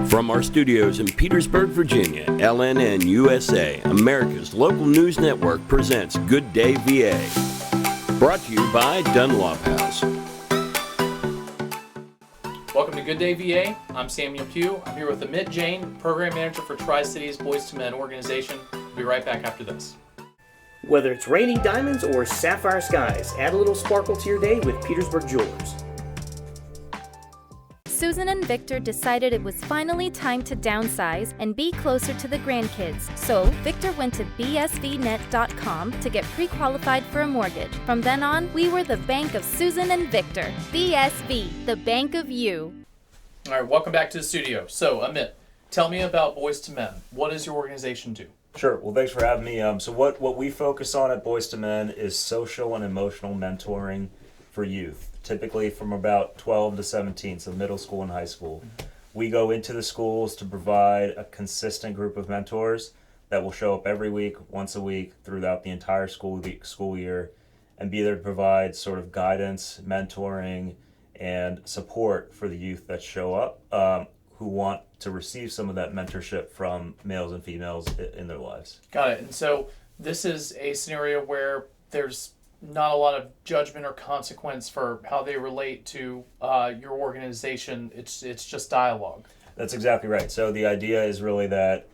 From our studios in Petersburg, Virginia, LNN USA, America's local news network presents Good Day VA. Brought to you by Dunlop House. Welcome to Good Day VA. I'm Samuel Pugh. I'm here with Amit Jain, Program Manager for Tri-Cities Boys to Men organization. We'll be right back after this. Whether it's raining diamonds or sapphire skies, add a little sparkle to your day with Petersburg Jewelers. Susan and Victor decided it was finally time to downsize and be closer to the grandkids. So Victor went to bsvnet.com to get pre-qualified for a mortgage. From then on, we were the bank of Susan and Victor. BSV, the bank of you. All right, welcome back to the studio. So Amit, tell me about Boys to Men. What does your organization do? Sure. Well, thanks for having me. So what we focus on at Boys to Men is social and emotional mentoring for youth, typically from about 12 to 17, so middle school and high school. We go into the schools to provide a consistent group of mentors that will show up every week, once a week, throughout the entire school year, and be there to provide sort of guidance, mentoring, and support for the youth that show up, who want to receive some of that mentorship from males and females in their lives. Got it. And so this is a scenario where there's not a lot of judgment or consequence for how they relate to your organization. It's just dialogue. That's exactly right. So the idea is really that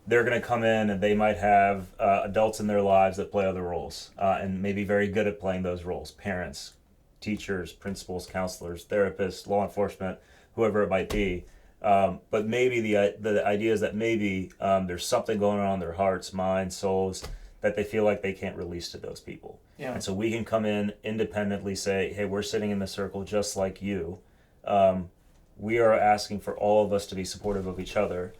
they're going to come in and they might have adults in their lives that play other roles and may be very good at playing those roles. Parents, teachers, principals, counselors, therapists, law enforcement, whoever it might be. But maybe the idea is that maybe there's something going on in their hearts, minds, souls that they feel like they can't release to those people. Yeah. And so we can come in independently, say, hey, we're sitting in the circle just like you. We are asking for all of us to be supportive of each other.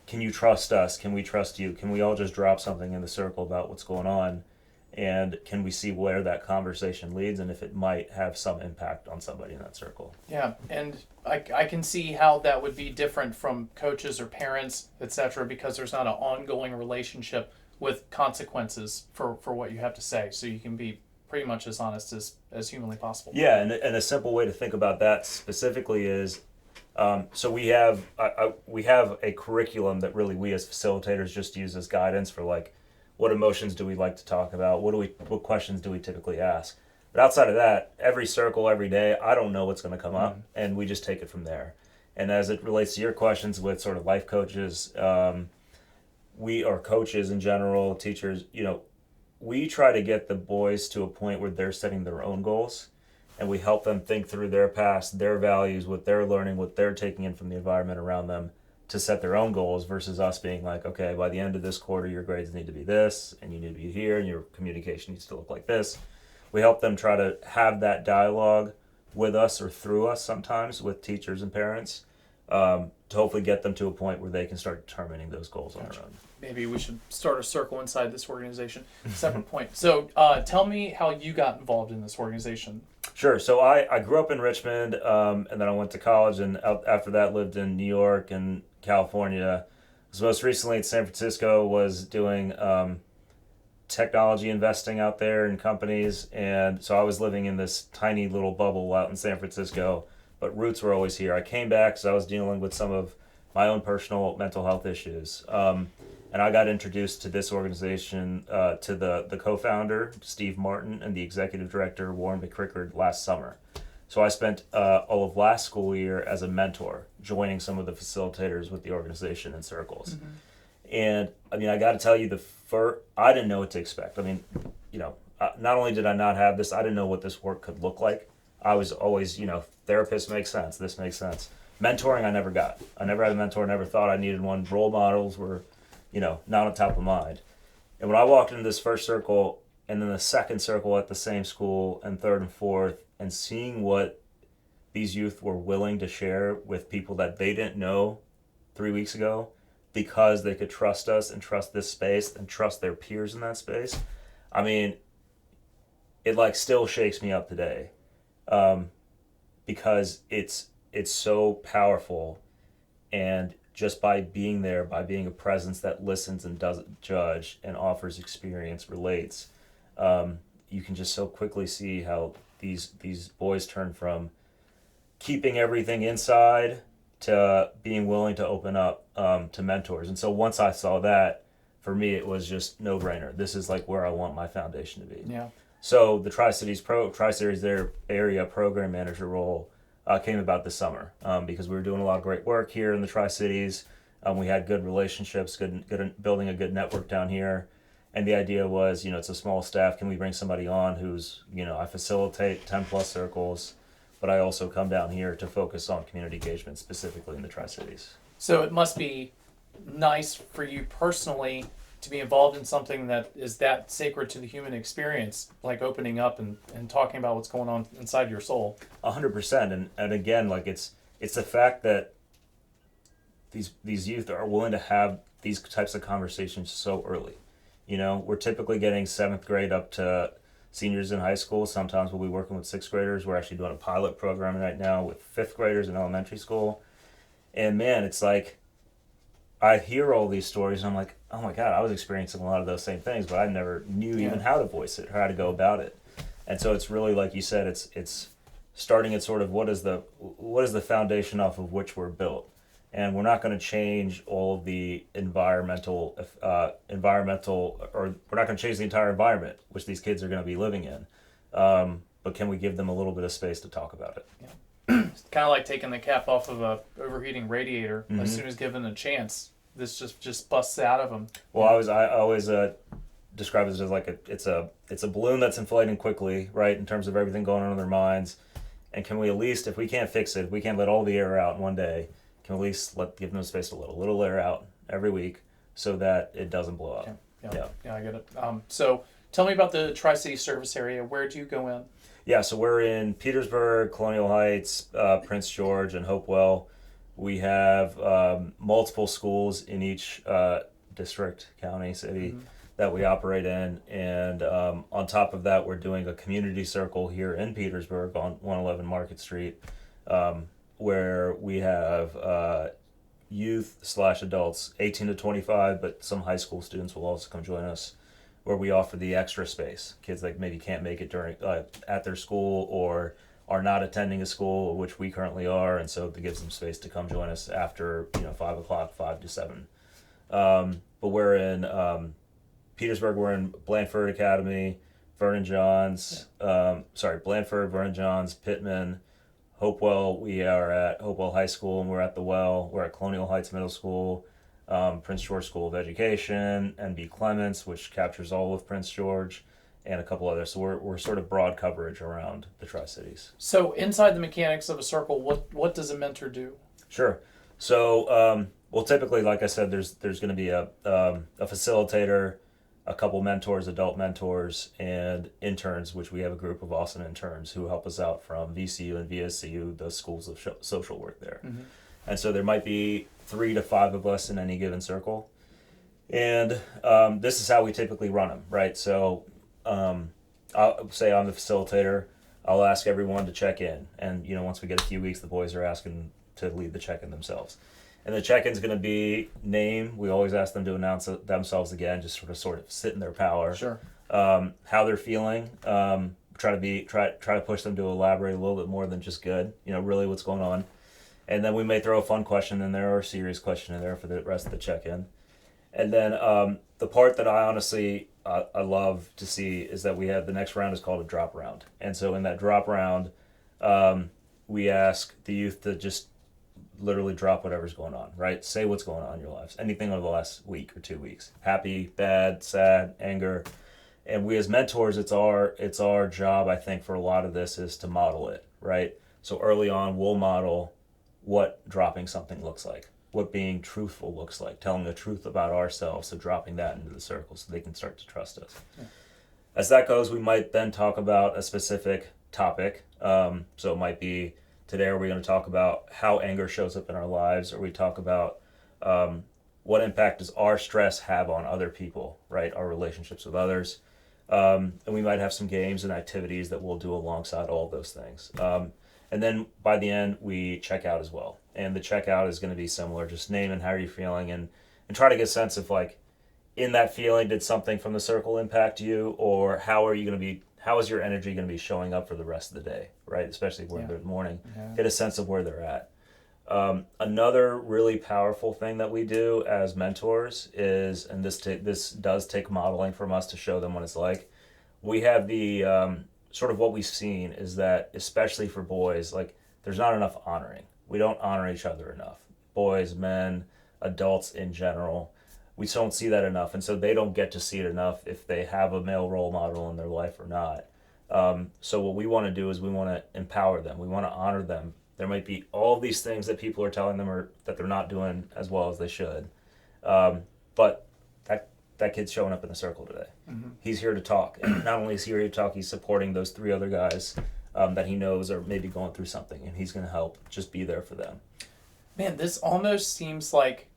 Can you trust us? Can we trust you? Can we all just drop something in the circle about what's going on? And can we see where that conversation leads and if it might have some impact on somebody in that circle? Yeah, and I can see how that would be different from coaches or parents, etc., because there's not an ongoing relationship with consequences for what you have to say. So you can be pretty much as honest as humanly possible. Yeah, and a simple way to think about that specifically is, so we have a curriculum that really we as facilitators just use as guidance for like, what emotions do we like to talk about? What questions do we typically ask? But outside of that, every circle, every day, I don't know what's going to come up, and we just take it from there. And as it relates to your questions with sort of life coaches, we are coaches in general, teachers, we try to get the boys to a point where they're setting their own goals, and we help them think through their past, their values, what they're learning, what they're taking in from the environment around them to set their own goals versus us being like, okay, by the end of this quarter, your grades need to be this, and you need to be here, and your communication needs to look like this. We help them try to have that dialogue with us or through us sometimes with teachers and parents, to hopefully get them to a point where they can start determining those goals on their own. Maybe we should start a circle inside this organization. Separate point. So tell me how you got involved in this organization. Sure. So I grew up in Richmond, and then I went to college, and after that lived in New York and California. So most recently in San Francisco, was doing technology investing out there in companies, and so I was living in this tiny little bubble out in San Francisco, but roots were always here. I came back because I was dealing with some of my own personal mental health issues, and I got introduced to this organization to the co-founder, Steve Martin, and the executive director, Warren McCrickard, last summer. So I spent all of last school year as a mentor, joining some of the facilitators with the organization in circles. Mm-hmm. And I mean, I got to tell you, I didn't know what to expect. I mean, not only did I not have this, I didn't know what this work could look like. I was always, therapists make sense, this makes sense. Mentoring, I never got. I never had a mentor, never thought I needed one. Role models were, not on top of mind. And when I walked into this first circle, and then the second circle at the same school, and third and fourth, and seeing what these youth were willing to share with people that they didn't know 3 weeks ago, because they could trust us and trust this space and trust their peers in that space. I mean, it still shakes me up today, because it's so powerful, and just by being there, by being a presence that listens and doesn't judge and offers experience, relates, you can just so quickly see how these boys turn from keeping everything inside to being willing to open up to mentors. And so once I saw that, for me, it was just no brainer. This is like where I want my foundation to be. Yeah. So the Tri-Cities their area program manager role came about this summer because we were doing a lot of great work here in the Tri-Cities. We had good relationships, good building a good network down here. And the idea was, it's a small staff. Can we bring somebody on who's, I facilitate 10 plus circles, but I also come down here to focus on community engagement, specifically in the Tri-Cities. So it must be nice for you personally to be involved in something that is that sacred to the human experience, like opening up and talking about what's going on inside your soul. 100%. And again, like it's the fact that these youth are willing to have these types of conversations so early. We're typically getting 7th grade up to seniors in high school. Sometimes we'll be working with 6th graders. We're actually doing a pilot program right now with 5th graders in elementary school. And man, it's like, I hear all these stories and I'm like, oh my God, I was experiencing a lot of those same things, but I never knew even how to voice it or how to go about it. And so it's really, like you said, it's starting at sort of what is the foundation off of which we're built. And we're not going to change all of the environmental, or we're not going to change the entire environment which these kids are going to be living in. But can we give them a little bit of space to talk about it? Yeah. It's kind of like taking the cap off of a overheating radiator. Mm-hmm. As soon as given a chance, this just busts out of them. Well, I always describe it as like it's a balloon that's inflating quickly, right? In terms of everything going on in their minds. And can we at least, if we can't fix it, if we can't let all the air out in one day, can we at least give them space to let a little air out every week so that it doesn't blow up? Yeah, I get it. So tell me about the Tri-City service area. Where do you go in? Yeah, so we're in Petersburg, Colonial Heights, Prince George, and Hopewell. We have multiple schools in each district, county, city that we operate in. And on top of that, we're doing a community circle here in Petersburg on 111 Market Street, where we have youth/adults, 18 to 25, but some high school students will also come join us, where we offer the extra space. Kids that maybe can't make it during at their school or are not attending a school, which we currently are, and so it gives them space to come join us after 5 o'clock, 5 to 7. But we're in Petersburg. We're in Blandford Academy, Blandford, Vernon Johns, Pittman, Hopewell. We are at Hopewell High School, and we're at the Well. We're at Colonial Heights Middle School. Prince George School of Education, NB Clements, which captures all of Prince George, and a couple others. So we're sort of broad coverage around the Tri-Cities. So inside the mechanics of a circle, what does a mentor do? Sure. So well, typically, like I said, there's going to be a facilitator, a couple mentors, adult mentors, and interns, which we have a group of awesome interns who help us out from VCU and VSCU, the schools of social work there. Mm-hmm. And so there might be 3 to 5 of us in any given circle. And this is how we typically run them, right? So I'll say I'm the facilitator. I'll ask everyone to check in. And, once we get a few weeks, the boys are asking to lead the check-in themselves. And the check-in's going to be name. We always ask them to announce themselves again, just sort of sit in their power. Sure. How they're feeling. Try to push them to elaborate a little bit more than just good. Really what's going on. And then we may throw a fun question in there or a serious question in there for the rest of the check-in. And then the part that I honestly I love to see is that we have the next round is called a drop round. And so in that drop round, we ask the youth to just literally drop whatever's going on, right? Say what's going on in your lives. Anything over the last week or 2 weeks. Happy, bad, sad, anger. And we as mentors, it's our job, I think, for a lot of this is to model it, right? So early on, we'll model what dropping something looks like, what being truthful looks like, telling the truth about ourselves, so dropping that into the circle so they can start to trust us. Yeah. As that goes, we might then talk about a specific topic. So it might be, today are we going to talk about how anger shows up in our lives, or we talk about what impact does our stress have on other people, right, our relationships with others. And we might have some games and activities that we'll do alongside all of those things. And then by the end, we check out as well. And the checkout is going to be similar, just name and how are you feeling, and try to get a sense of, like, in that feeling, did something from the circle impact you, or how is your energy going to be showing up for the rest of the day, right? Especially if we're in the morning. Yeah. Get a sense of where they're at. Another really powerful thing that we do as mentors is, and this does take modeling from us to show them what it's like. We have the sort of what we've seen is that, especially for boys, like there's not enough honoring. We don't honor each other enough. Boys, men, adults in general. We don't see that enough, and so they don't get to see it enough if they have a male role model in their life or not. So what we want to do is we want to empower them. We want to honor them. There might be all these things that people are telling them that they're not doing as well as they should, but that kid's showing up in the circle today. Mm-hmm. He's here to talk, and not only is he here to talk, he's supporting those 3 other guys that he knows are maybe going through something, and he's going to help just be there for them. Man, this almost seems like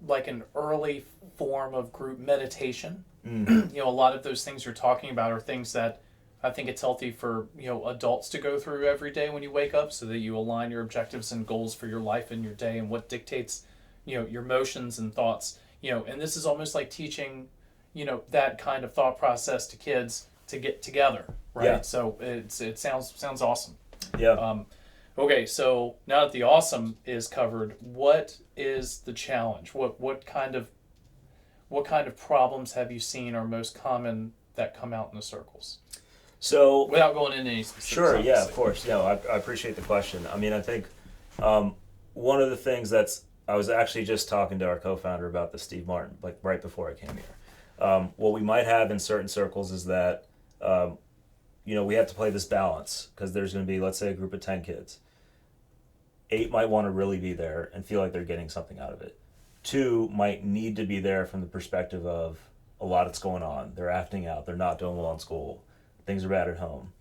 an early form of group meditation. Mm-hmm. A lot of those things you're talking about are things that I think it's healthy for adults to go through every day when you wake up, so that you align your objectives and goals for your life and your day and what dictates your motions and thoughts. And this is almost like teaching that kind of thought process to kids to get together, right? Yeah. So it sounds awesome. Yeah. Okay, so now that the awesome is covered, what is the challenge? What kind of problems have you seen are most common that come out in the circles? So without going into any specifics. Sure, obviously. Yeah, of course. I appreciate the question. I mean, I think one of the things I was actually just talking to our co-founder about this, Steve Martin, like right before I came here. What we might have in certain circles is that we have to play this balance, because there's going to be, let's say, a group of 10 kids. 8 might want to really be there and feel like they're getting something out of it. 2 might need to be there from the perspective of a lot that's going on. They're acting out. They're not doing well in school. Things are bad at home.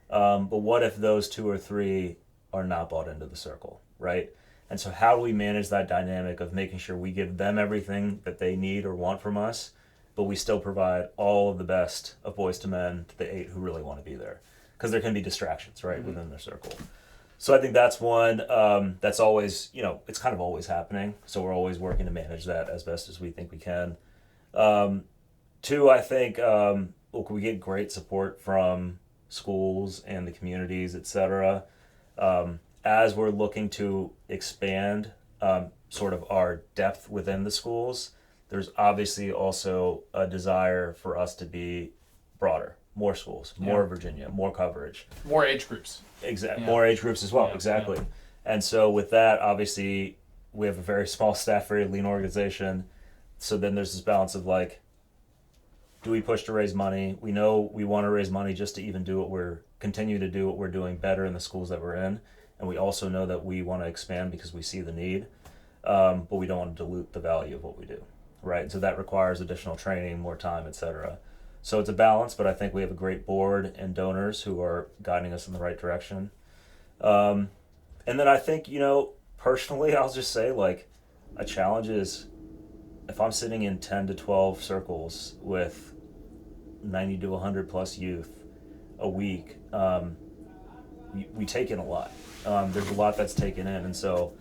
But what if those 2 or 3 are not bought into the circle, right? And so how do we manage that dynamic of making sure we give them everything that they need or want from us, but we still provide all of the best of boys to men to the 8 who really want to be there? Because there can be distractions, right, mm-hmm. within their circle. So I think that's one that's always, it's kind of always happening. So we're always working to manage that as best as we think we can. 2, I think, we get great support from schools and the communities, et cetera. As we're looking to expand sort of our depth within the schools, there's obviously also a desire for us to be broader. More schools, more Virginia, more coverage. More age groups. Exactly. Yeah. More age groups as well, exactly. Yeah. And so with that, obviously, we have a very small staff, very lean organization. So then there's this balance of like, do we push to raise money? We know we want to raise money just to even continue to do what we're doing better in the schools that we're in. And we also know that we want to expand because we see the need, but we don't want to dilute the value of what we do, right? And so that requires additional training, more time, et cetera. So it's a balance, but I think we have a great board and donors who are guiding us in the right direction. And then I think, personally, I'll just say, like, a challenge is if I'm sitting in 10 to 12 circles with 90 to 100 plus youth a week, we take in a lot. There's a lot that's taken in. And so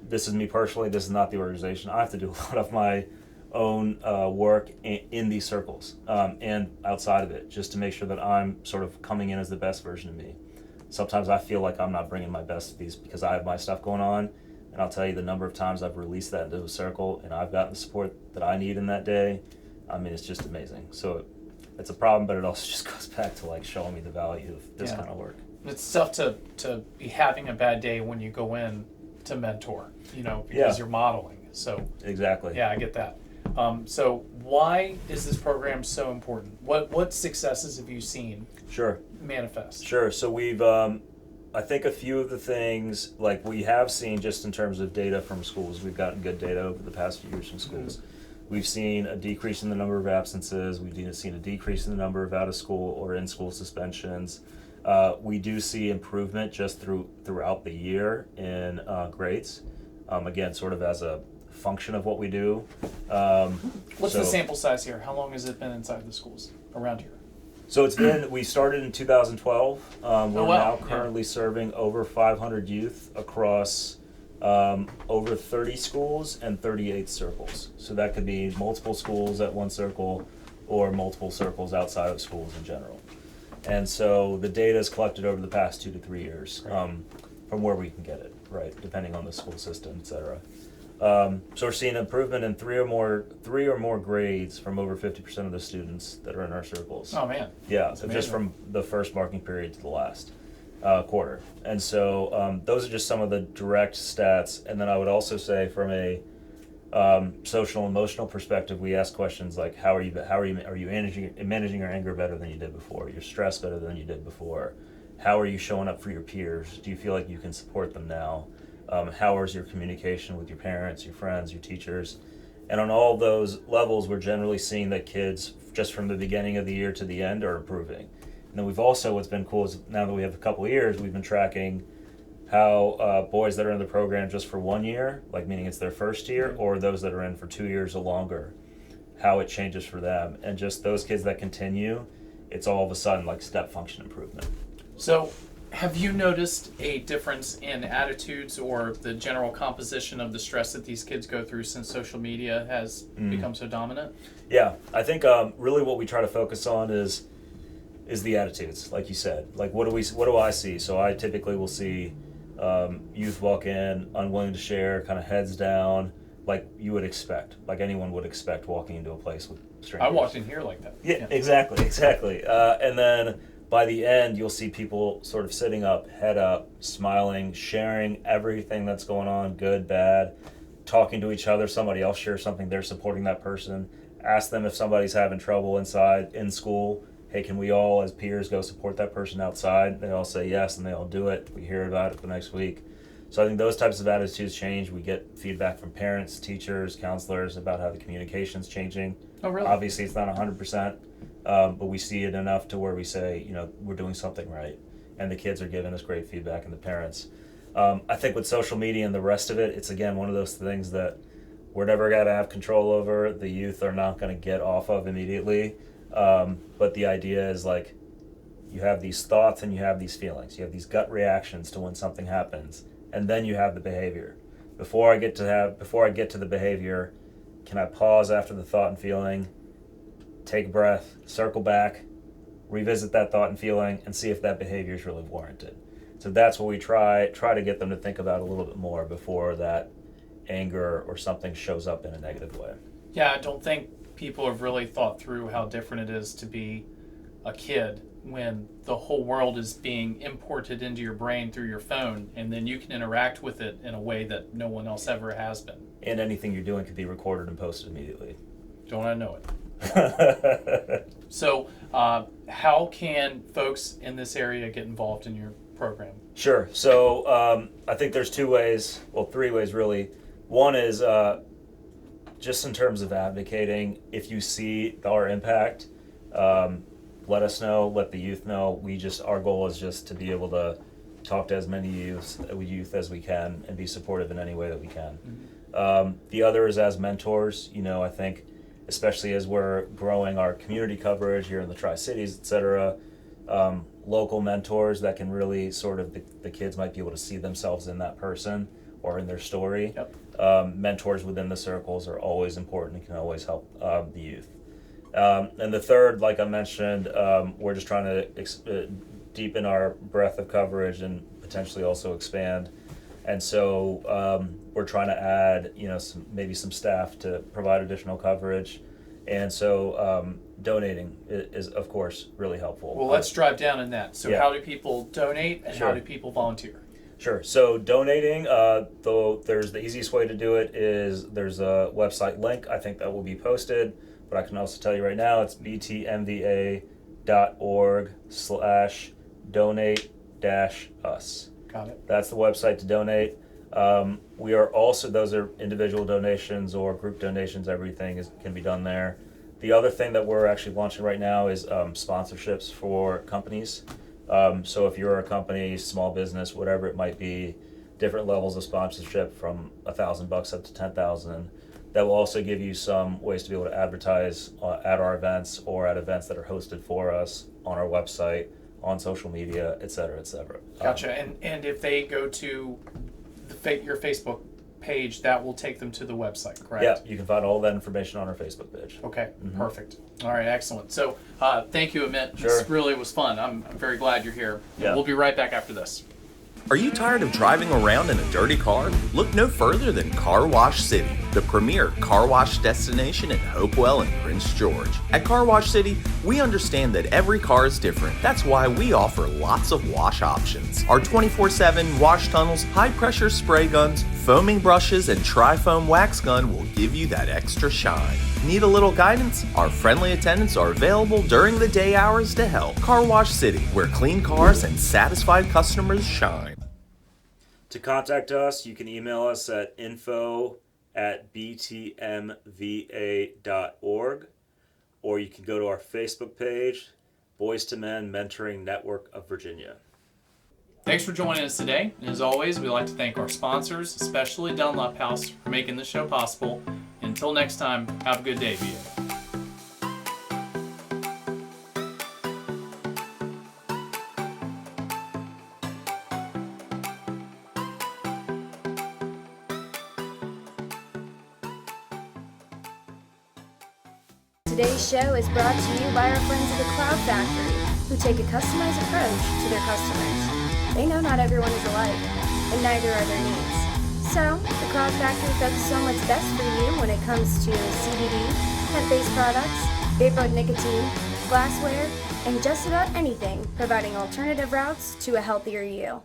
this is me personally, this is not the organization. I have to do a lot of my own work in these circles and outside of it, just to make sure that I'm sort of coming in as the best version of me. Sometimes I feel like I'm not bringing my best to these because I have my stuff going on, and I'll tell you the number of times I've released that into a circle and I've gotten the support that I need in that day. I mean, it's just amazing. So it's a problem, but it also just goes back to like showing me the value of this kind of work. It's tough to be having a bad day when you go in to mentor, because you're modeling. So exactly. Yeah, I get that. So why is this program so important? What successes have you seen manifest? Sure. So we've, I think a few of the things like we have seen just in terms of data from schools, we've gotten good data over the past few years from schools. Mm-hmm. We've seen a decrease in the number of absences. We've seen a decrease in the number of out of school or in school suspensions. We do see improvement just throughout the year in grades. Again, sort of as a function of what we do. What's the sample size here? How long has it been inside the schools around here? So we started in 2012. We're now currently serving over 500 youth across over 30 schools and 38 circles. So that could be multiple schools at one circle or multiple circles outside of schools in general. And so the data is collected over the past 2 to 3 years from where we can get it. right, depending on the school system, et cetera. So we're seeing improvement in three or more grades from over 50% of the students that are in our circles. Oh man. Yeah, That's so just amazing. from the first marking period to the last quarter. And so those are just some of the direct stats. And then I would also say from a social emotional perspective, we ask questions like, are you managing your anger better than you did before? Your stress better than you did before? How are you showing up for your peers? Do you feel like you can support them now? How is your communication with your parents, your friends, your teachers? And on all those levels, we're generally seeing that kids, just from the beginning of the year to the end, are improving. And then we've also, what's been cool is now that we have a couple of years, we've been tracking how boys that are in the program just for 1 year, like meaning it's their first year, or those that are in for 2 years or longer, how it changes for them. And just those kids that continue, it's all of a sudden like step function improvement. So, have you noticed a difference in attitudes or the general composition of the stress that these kids go through since social media has become so dominant? Yeah, I think really what we try to focus on is the attitudes, like you said. Like what do I see? So I typically will see youth walk in, unwilling to share, kind of heads down, like you would expect, like anyone would expect walking into a place with strangers. I walked in here like that. Yeah, exactly. And then by the end, you'll see people sort of sitting up, head up, smiling, sharing everything that's going on, good, bad, talking to each other. Somebody else shares something, they're supporting that person. Ask them if somebody's having trouble in school. Hey, can we all, as peers, go support that person outside? They all say yes, and they all do it. We hear about it the next week. So I think those types of attitudes change. We get feedback from parents, teachers, counselors about how the communication's changing. Oh, really? Obviously, it's not 100%, but we see it enough to where we say, we're doing something right. And the kids are giving us great feedback, and the parents. I think with social media and the rest of it, it's, again, one of those things that we're never going to have control over. The youth are not going to get off of immediately. But the idea is like you have these thoughts and you have these feelings. You have these gut reactions to when something happens, and then you have the behavior. Before I get to the behavior, can I pause after the thought and feeling, take a breath, circle back, revisit that thought and feeling, and see if that behavior is really warranted. So that's what we try to get them to think about a little bit more before that anger or something shows up in a negative way. Yeah, I don't think people have really thought through how different it is to be a kid when the whole world is being imported into your brain through your phone, and then you can interact with it in a way that no one else ever has been. And anything you're doing can be recorded and posted immediately. Don't I know it? So, how can folks in this area get involved in your program? Sure. So I think there's three ways really. One is just in terms of advocating. If you see our impact, let us know, let the youth know. Our goal is just to be able to talk to as many youth as we can and be supportive in any way that we can. Mm-hmm. The other is as mentors. I think especially as we're growing our community coverage here in the Tri-Cities, et cetera, local mentors that can really sort of, the kids might be able to see themselves in that person or in their story. Yep. Mentors within the circles are always important and can always help the youth. And the third, like I mentioned, we're just trying to deepen our breadth of coverage and potentially also expand. And so we're trying to add, maybe some staff to provide additional coverage. And so donating is, of course, really helpful. Well, let's drive down in that. So how do people donate and how do people volunteer? Sure. So donating, there's the easiest way to do it is there's a website link. I think that will be posted. But I can also tell you right now, it's btmva.org/donate-us. Got it. That's the website to donate. We are also, those are individual donations or group donations, everything can be done there. The other thing that we're actually launching right now is sponsorships for companies. So if you're a company, small business, whatever it might be, different levels of sponsorship from $1,000 up to $10,000. That will also give you some ways to be able to advertise at our events or at events that are hosted for us on our website, on social media, et cetera, et cetera. Gotcha. And if they go to your Facebook page, that will take them to the website, correct? Yeah, you can find all that information on our Facebook page. Okay, perfect. All right, excellent. So thank you, Amit. Sure. This really was fun. I'm very glad you're here. Yeah. We'll be right back after this. Are you tired of driving around in a dirty car? Look no further than Car Wash City, the premier car wash destination in Hopewell and Prince George. At Car Wash City, we understand that every car is different. That's why we offer lots of wash options. Our 24/7 wash tunnels, high-pressure spray guns, foaming brushes, and tri-foam wax gun will give you that extra shine. Need a little guidance? Our friendly attendants are available during the day hours to help. Car Wash City, where clean cars and satisfied customers shine. To contact us, you can email us at info@btmva.org, or you can go to our Facebook page, Boys to Men Mentoring Network of Virginia. Thanks for joining us today. And as always, we'd like to thank our sponsors, especially Dunlop House, for making this show possible. Until next time, have a good day, VA. Today's show is brought to you by our friends at the Cloud Factory, who take a customized approach to their customers. They know not everyone is alike, and neither are their needs. So, the Cloud Factory focuses on what's best for you when it comes to CBD, hemp-based products, vapor nicotine, glassware, and just about anything, providing alternative routes to a healthier you.